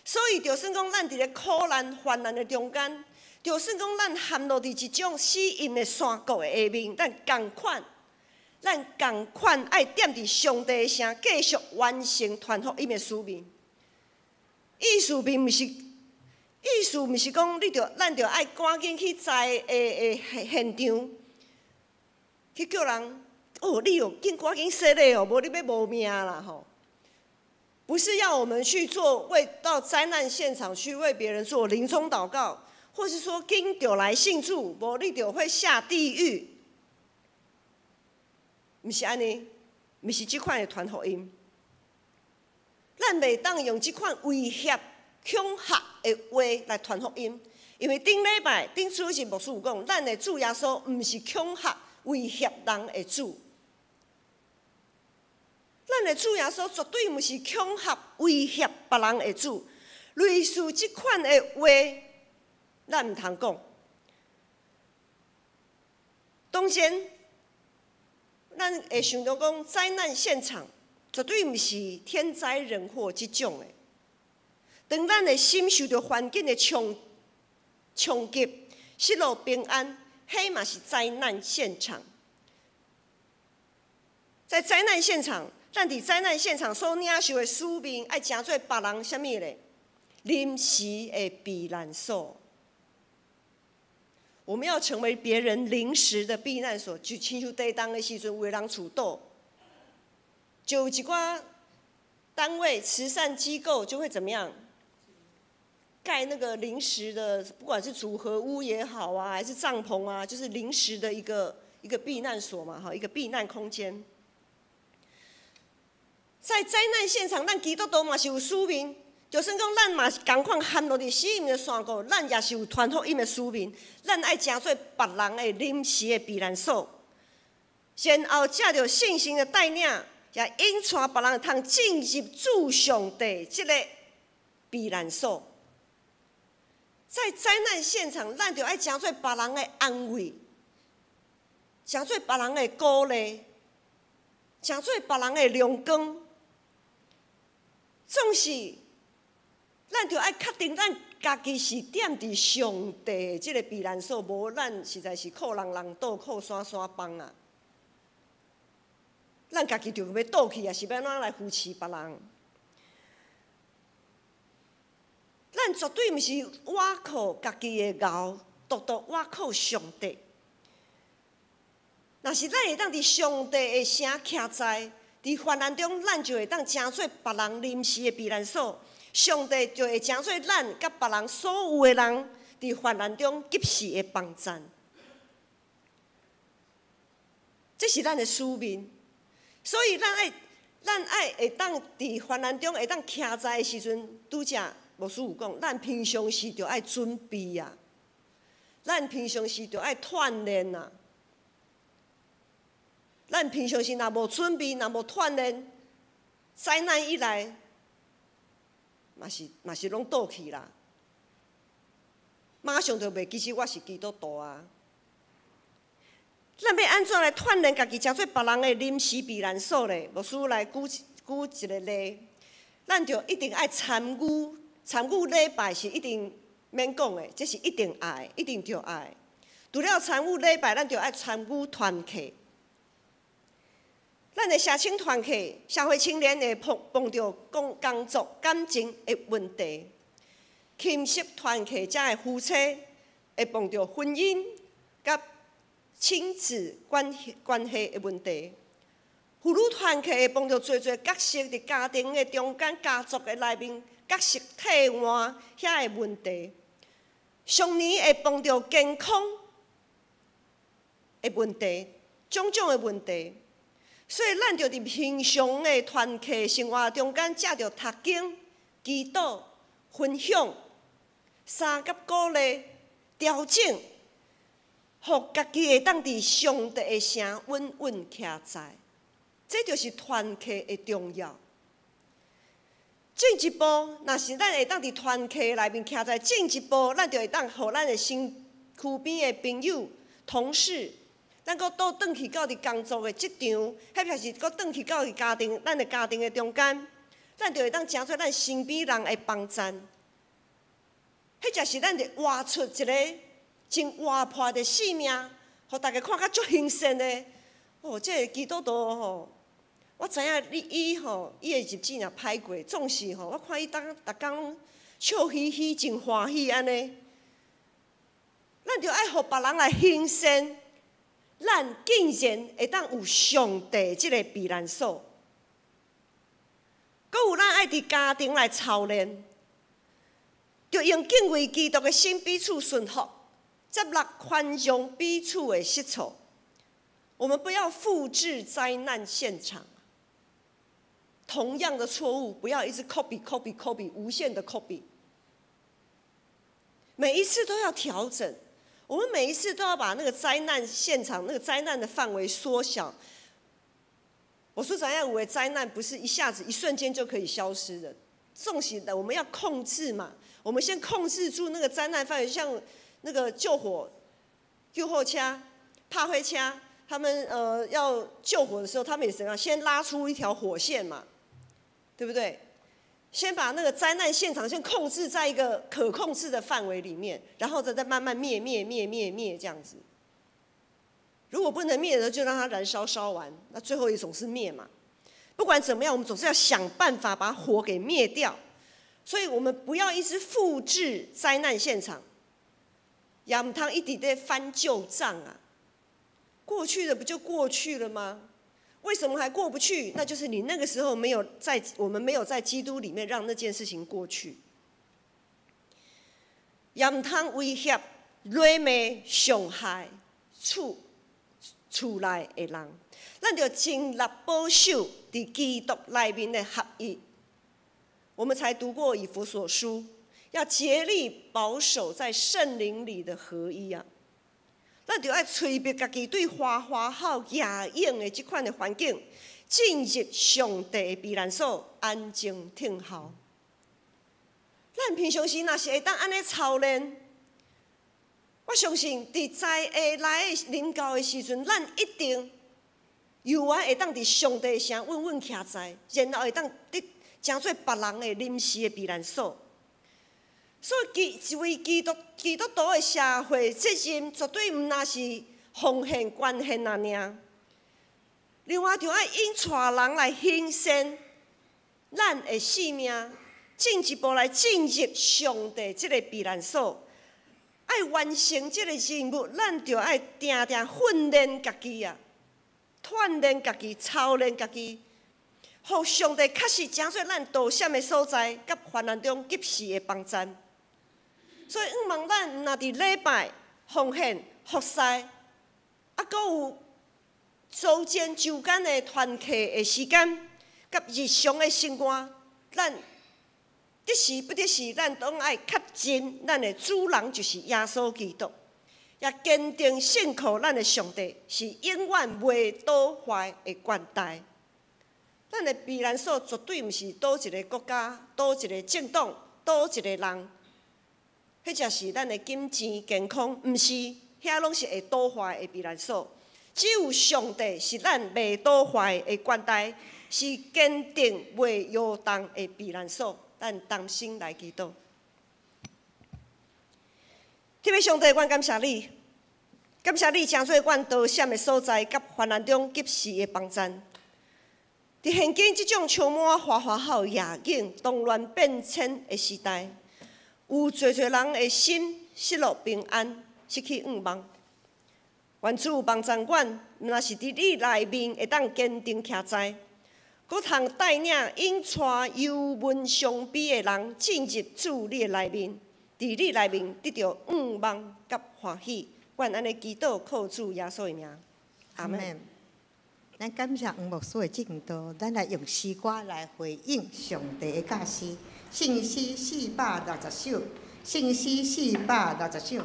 所以，就算讲咱伫咧苦难、患难的中间，就算讲咱陷落伫一种死荫的山谷的下面，咱共款爱踮伫上帝的城，继续完成传福音的使命。意思毋是讲咱着爱赶紧去灾的现场，去叫人你赶紧洗礼哦，无你要无命啦吼。不是要我们去做到灾难现场去为别人做临终祷告，或是说紧就来信主，无你就会下地狱。毋是安尼，毋是即款的传福音。咱袂当用即款威胁、恐吓的话来传福音，因为顶主日牧师有讲，咱的主耶稣毋是恐吓、威胁人的主。咱的主耶稣绝对毋是恐吓、威胁别人的主，类似即款的话，咱毋通讲。当然，咱会想到讲灾难现场绝对毋是天灾人祸即种的。当咱的心受到环境的冲击，失落平安，迄嘛是灾难现场。在灾难现场。咱伫灾难现场所领受的使命，爱成做别人啥物咧？临时的避难所。我们要成为别人临时的避难所，就亲像地震的时阵，有的人厝倒，就有一寡单位、慈善机构就会怎么样？盖那个临时的，不管是组合屋也好啊，还是帐篷啊，就是临时的一个避难所嘛，哈，一个避难空间。在灾难现场，咱基督徒嘛是有使命，就算讲咱嘛是同款陷落伫死荫的山谷，咱也是有传福音的使命。咱爱成做别人的临时的避难所，然后借着信心的带领，也引带别人通进入主上帝这个避难所。在灾难现场，咱就爱成做别人的安慰，成做别人的鼓励，成做别人的亮光。总是，咱就爱确定咱家己是踮伫上帝即个避难所，无咱实在是靠人倒，靠山帮啊。咱家己就要倒去啊，是要安怎来扶持别人？咱绝对毋是倚靠家己的牛，独倚靠上帝。若是咱会当伫上帝的城徛在。伫患难中，咱就会当成做别人临时的避难所，上帝就会成做咱甲别人所有的人伫患难中及时的帮助。这是咱的使命，所以咱爱会当伫患难中会当徛在的时阵，拄则牧师有讲，咱平常时就爱准备啊，咱平常时就爱锻炼啊。咱平常时若无准备，若无锻炼，灾难一来，嘛是拢倒去啦。马上就袂记起我是基督徒啊。咱要安怎来锻炼家己，成做别人的临时避难所咧？牧师来举一个例，咱就一定爱参与礼拜是一定免讲的，这是一定爱，一定就爱。除了参与礼拜，咱就爱参与团契。咱的社青团契、社会青年会碰到工作、感情的问题，亲戚团契者的夫妻会碰到婚姻甲亲子关系的问题。妇女团契会碰到侪角色伫家庭的中间、家族的内面角色替换遐的问题。上年会碰到健康的问题，种种的问题。所以，咱就伫平常的团契生活中间，借着读经、祈祷、分享、三甲鼓励、调整，互家己会当伫上帝的城稳稳徛在。这就是团契的重要。进一步，若是咱会当伫团契内面徛在进一步，咱就会当互咱的身躯边的朋友、同事，咱搁倒转去到伫工作的职场，迄表示搁转去到伫家庭，咱的家庭的中间，咱就会当诚做咱身边人的帮衬。迄才是咱就活出一个真活泼的生命，互大家看甲足兴盛的。哦，这个基督徒吼。我知影伊的日子若歹过，总是我看伊逐工笑嘻嘻，真欢喜安尼。咱就爱互别人来兴盛，咱竟然会当有上帝即个避难所。搁有咱爱伫家庭来操练，就用敬畏基督的心彼此顺服，接纳宽容彼此的失错。我们不要复制灾难现场。同样的错误，不要一直 copy， 无限的 copy。每一次都要调整，我们每一次都要把那个灾难现场、那个灾难的范围缩小。我说，咱要有的灾难不是一下子、一瞬间就可以消失的，纵使的我们要控制嘛，我们先控制住那个灾难范围，像那个救火车、怕灰车，他们要救火的时候，他们也是要先拉出一条火线嘛。对不对？先把那个灾难现场先控制在一个可控制的范围里面，然后再慢慢灭这样子。如果不能灭的，就让它燃烧完，那最后也总是灭嘛。不管怎么样，我们总是要想办法把火给灭掉。所以我们不要一直复制灾难现场，也不通一直在翻旧账啊。过去的不就过去了吗？为什么还过不去？那就是你那个时候我们没有在基督里面让那件事情过去，也唔通威胁、勒骂、伤害厝内的人。咱就尽力保守伫基督内面的合一。我们才读过以弗所书，要竭力保守在圣灵里的合一啊。咱就要区别家己对花好野影的这款的环境，进入上帝的避难所，安静听候。咱平常时若是会当安尼操练，我相信伫灾厄来的临到的时阵，咱一定犹原会当伫上帝的城稳稳徛在，然后会当诚做别人的临时的避难所。所以，一位基督徒的社会责任，绝对毋那是奉献捐献啊尔。另外，就要引带人来兴盛咱的生命，进一步来进入上帝这个避难所。爱完成这个任务，咱就要定定训练家己啊，锻炼家己，操练家己，互上帝确实诚做咱道险的所在，甲患难中及时的帮衬。所以，望咱若伫礼拜、奉献、服侍，啊，阁有周间的团契的时间，甲日常的生活，咱得时不得时，咱都爱确认咱的主人就是耶稣基督，也坚定信靠咱的上帝是永远袂倒坏的冠带。咱的避难所绝对毋是倒一个国家、倒一个政党、倒一个人。迄才是咱的金钱健康，毋是遐拢是会倒坏的避难所。只有上帝是咱袂倒坏的冠带，是坚定袂摇动的避难所。咱同心来祈祷。天父上帝，阮感谢你，感谢你诚做阮道险的所在，甲患难中及时的帮衬。伫现今即种充满花好野景、动乱变迁的时代。有侪侪人的心失落平安，失去愿望。愿主帮掌管，若是伫你内面会当坚定徛在，佮通带领引带忧闷伤悲的人进入主你的内面，伫你内面得到愿望甲欢喜。愿安尼祈祷，靠主耶稣的名，阿门。咱感谢黄牧师的教导，咱来用诗歌来回应上帝的教示。圣诗460首，圣诗460首。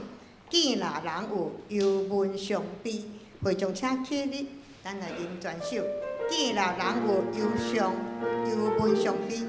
见若人有忧闷伤悲，会众请起立，咱来吟全首。见若人有忧闷伤悲。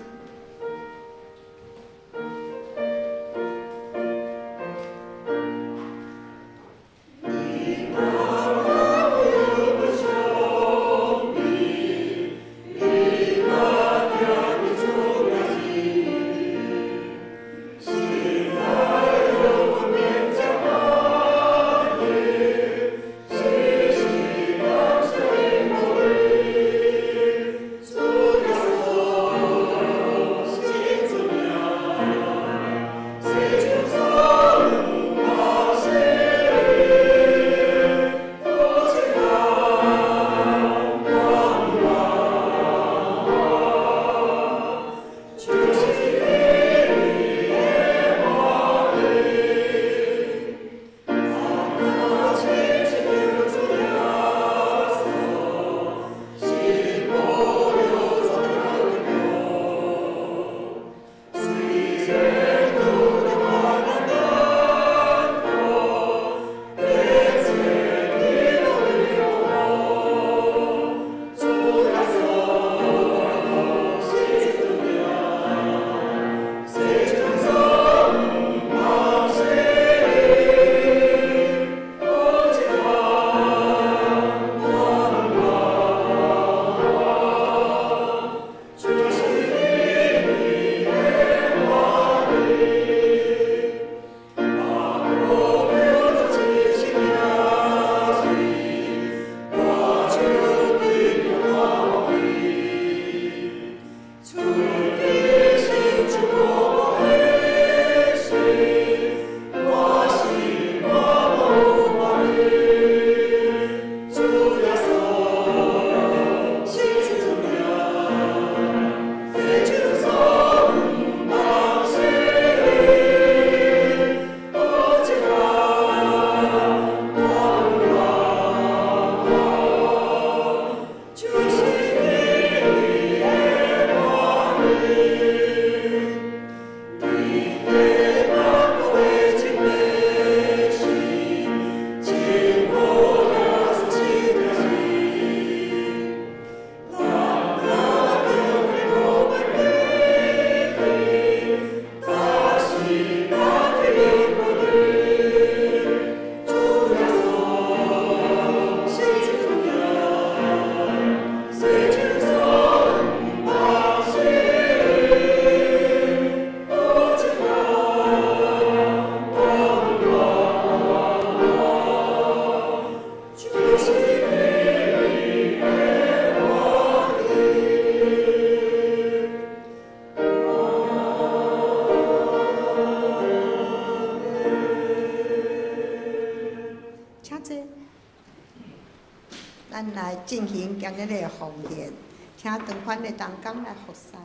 咱来进行今日的奉献，请长款的同工来服侍，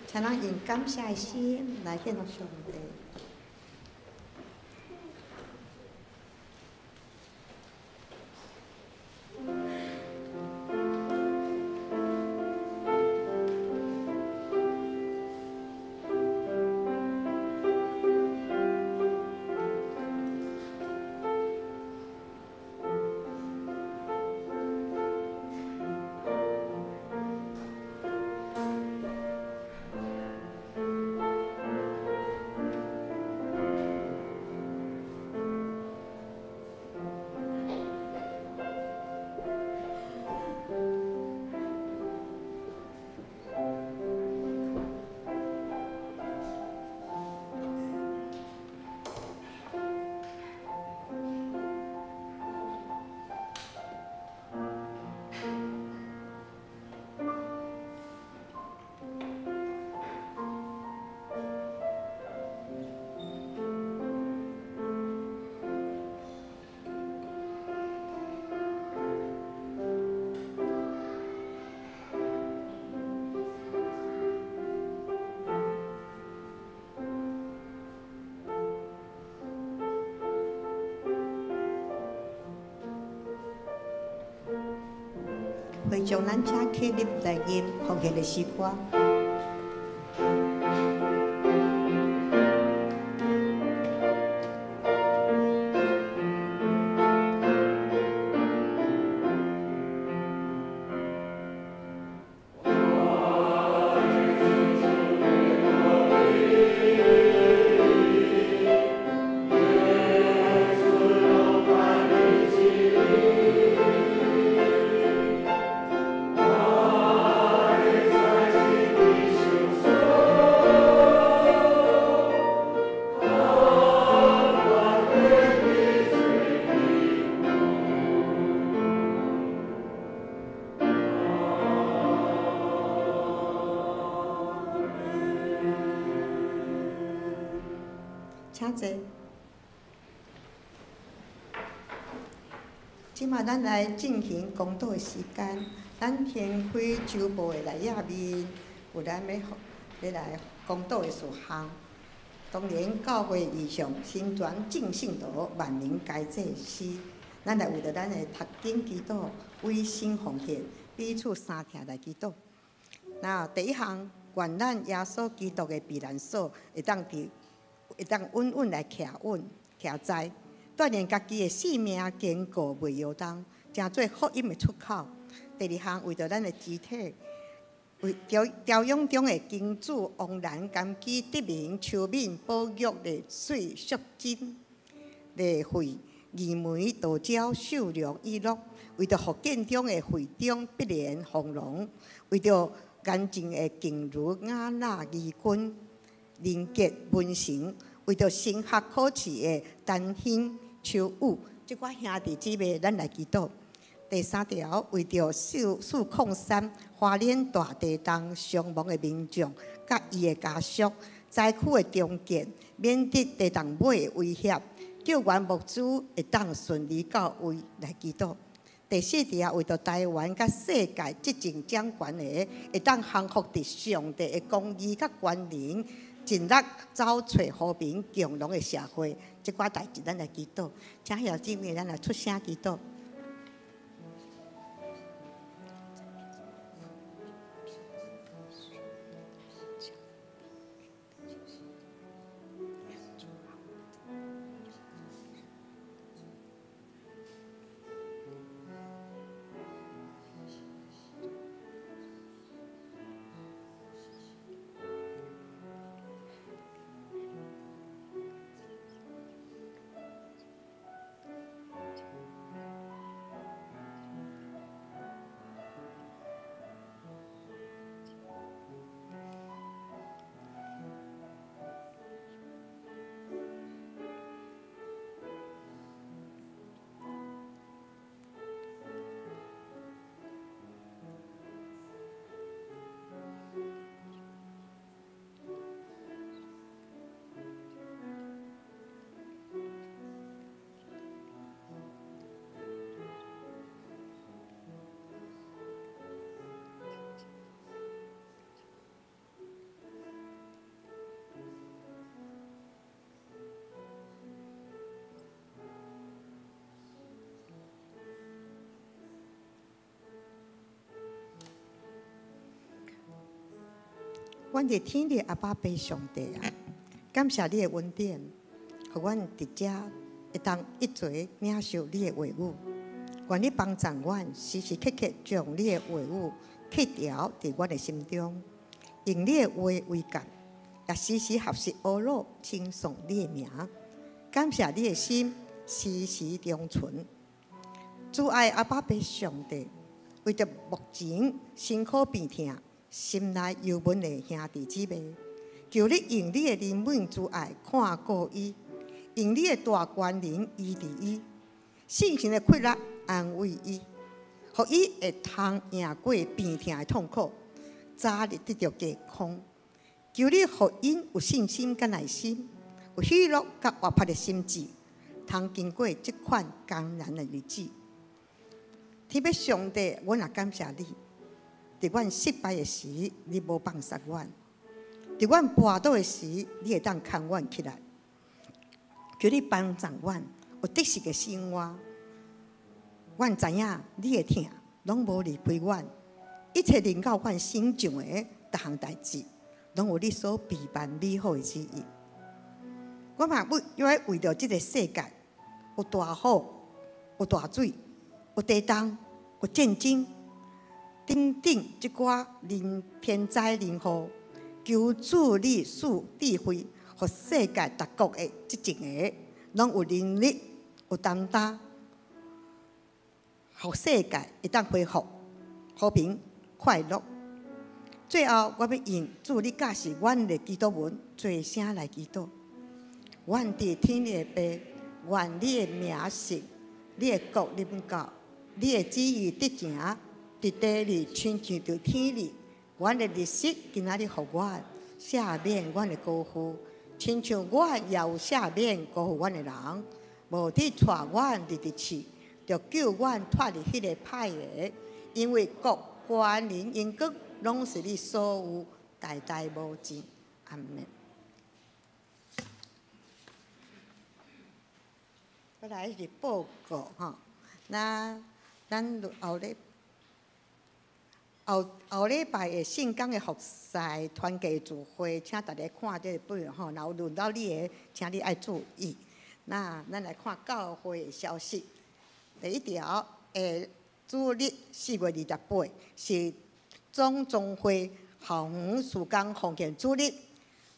请咱用感谢的心来献给上帝。会将咱遮启立内音奉献的诗歌。请坐。即马咱来进行公道的时间，咱天开周报的内页面有咱要来公道的事项。当然，教会意向新传正信徒万民该祭司，咱来为着咱的读经祈祷，为心奉献，彼此相听来祈祷。那第一项，愿咱耶稣基督的避难所会当稳稳来徛稳徛在，锻炼家己的性命坚固袂摇动，成做福音的出口。第二项，为着咱的肢体，为调养中的金主王兰甘基得名秋敏保育的水促进例会义媒道招秀良医乐，为着福建中的会长必然红龙，为着干净的敬如雅纳义军林杰文成，为着升学考试的丹兴秋武，即款兄弟姊妹，咱来祈祷。第三条，为着403花莲大地震伤亡的民众，甲伊的家属，灾区的重建，免得地震尾的威胁，救援物资会当顺利到位来祈祷。第四条，为着台湾甲世界执政掌权的，会当降服伫上帝的公义甲权能，尽力找找和平共荣的社会。即寡代志，咱来祈祷。请兄姊妹，咱来出声祈祷。阮伫天的阿爸爸上帝啊，感谢你的恩典，互阮伫遮会当一齐领受你的话语。愿你帮助阮，时时刻刻将你的话语刻条伫阮的心中，用你的话为鉴，也时时合适阿罗称颂你的名。感谢你的心时时长存。主爱阿爸爸上帝，为着目前辛苦病痛，心内忧闷的兄弟姊妹，求你用你的怜悯之爱看顾伊，用你的大权能医治伊，信心的快乐安慰伊，互伊会通赢过病痛的痛苦，早日得到健康。求你互因有信心甲耐心，有喜乐甲活泼的心智，通经过这款艰难的日子。天父上帝，阮也感谢你。伫阮失败的时，你无放杀阮；伫阮跋倒的时，你会当扛阮起来。求你帮助阮有得实的生活。阮知影你的疼，拢无离开阮。一切临到阮身上的逐项代志，拢有你所备办美好的旨意。我嘛为着即个世界，有大雨，有大水，有地动，有战争，等等即寡天灾人祸，求主你赐智慧，互世界各国的即种个，拢有能力，有担当，互世界会当恢复和平快乐。最后，我要用主你教示阮的祈祷文，做声来祈祷。阮伫天的爸，愿你的名圣，你的国临到，你的旨意得行，伫地里亲像伫天里。阮的日食今仔日互阮赦免阮的过负，亲像阮也有赦免过负阮的人，无伫带阮入地去，着救阮脱离迄个歹个，因为国、权、能、荣光，拢是你所有，代代无尽。阿门。我来是报告吼，咱后礼拜的圣港的服侍团契聚会，请大家看这本吼，然后轮到你的，请你爱注意。那咱来看教会的消息。第一条，主日4月28是总总会校园事工奉献主日，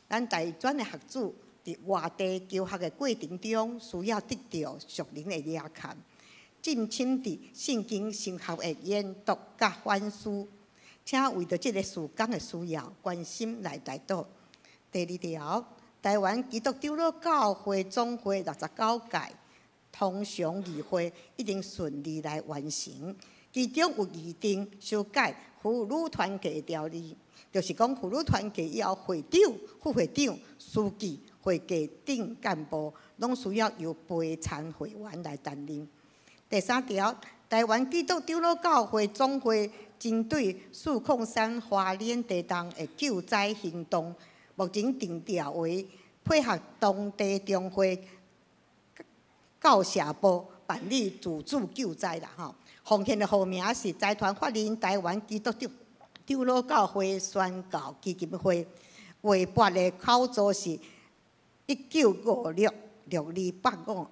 咱大专的学子伫外地求学的过程中，需要得到属灵的领勘，浸浸伫圣经神学的研读甲反思，请为着这个事工的需要，关心来代祷。第二条，台湾基督长老教会总会69届通常议会已经顺利来完成，其中有议定修改妇女团契的条例，就是讲妇女团契以后会长、副会长、书记、会计等干部，拢需要由陪参会员来担任。第三条，台湾基督长老教会总会针对403花莲地震的救灾行动，目前定调为配合当地中会教社部办理自主救灾啦吼。奉献的号名是财团法人台湾基督长老教会宣教基金会，划拨的口座是19566285，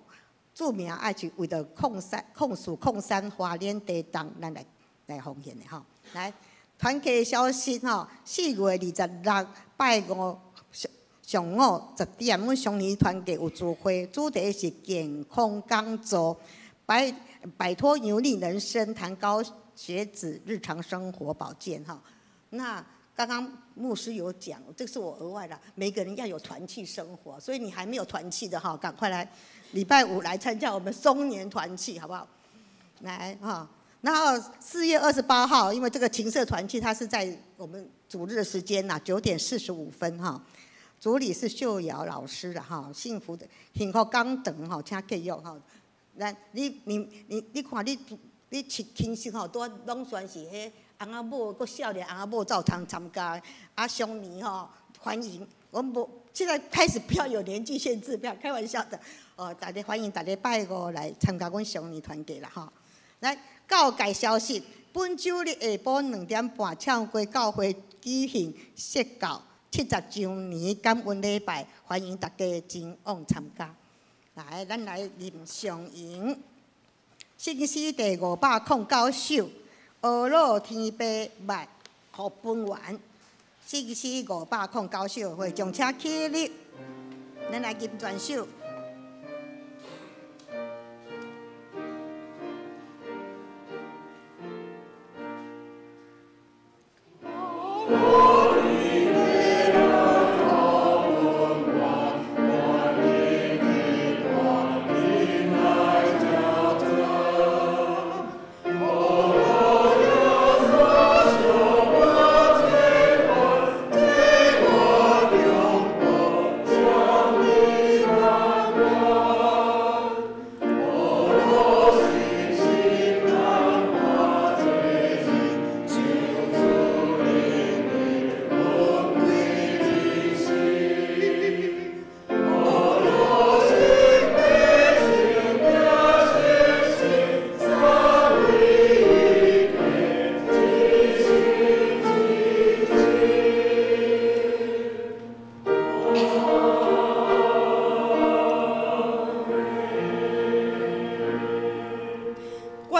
注明爱是为着控诉控山花莲地震，咱来奉献的吼。来，团契消息吼，4月26拜五上午10点，双年团契有聚会，主题是健康讲座，摆脱油腻人生，谈高血脂日常生活保健哈。那刚刚牧师有讲，这是我额外的，每个人要有团契生活，所以你还没有团契的哈，赶快来礼拜5来参加我们松年团契，好不好？来哈，然后4月28号，因为这个情色团契它是在我们主日的时间呐，9点45分哈。主理是秀瑶老师的哈，幸福讲堂哈，请继续哈。咱你看你轻松吼，拄拢全是迄翁仔某，搁少年翁仔某才有通参加。啊，双年吼欢迎，我们现在开始不要有年纪限制，不要开玩笑的。大家欢迎大家拜5来参加阮双年团契啦哈。来，教界消息，本周日下晡2点半，唱归教会举行释教70周年感恩礼拜，欢迎大家前往参加。来，咱来念上营。信息第509首，俄罗天爸麦互本源。信息509首，会将车起立，咱来念全首。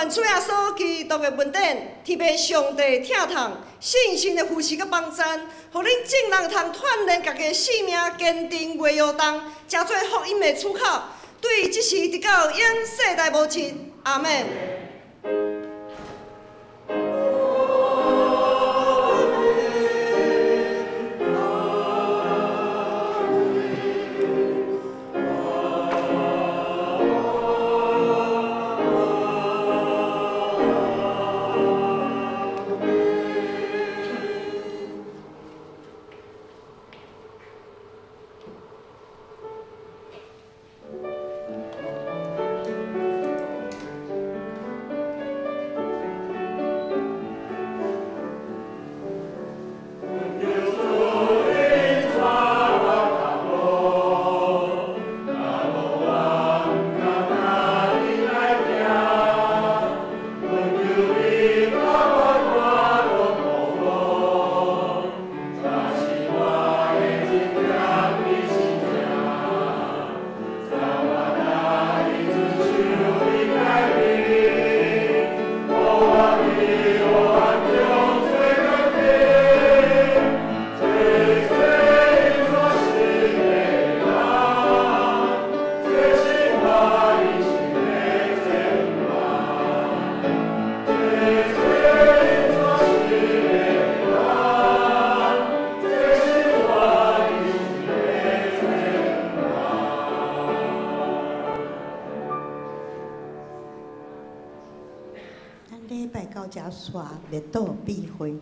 愿主耶稣基督的恩典，天父上帝疼痛，信心的扶持佮帮赞，互恁众人通锻炼家己的性命，坚定袂摇动，成做福音的出口。对即时直到永世代无尽，阿门。礼拜到遮煞，热岛闭会。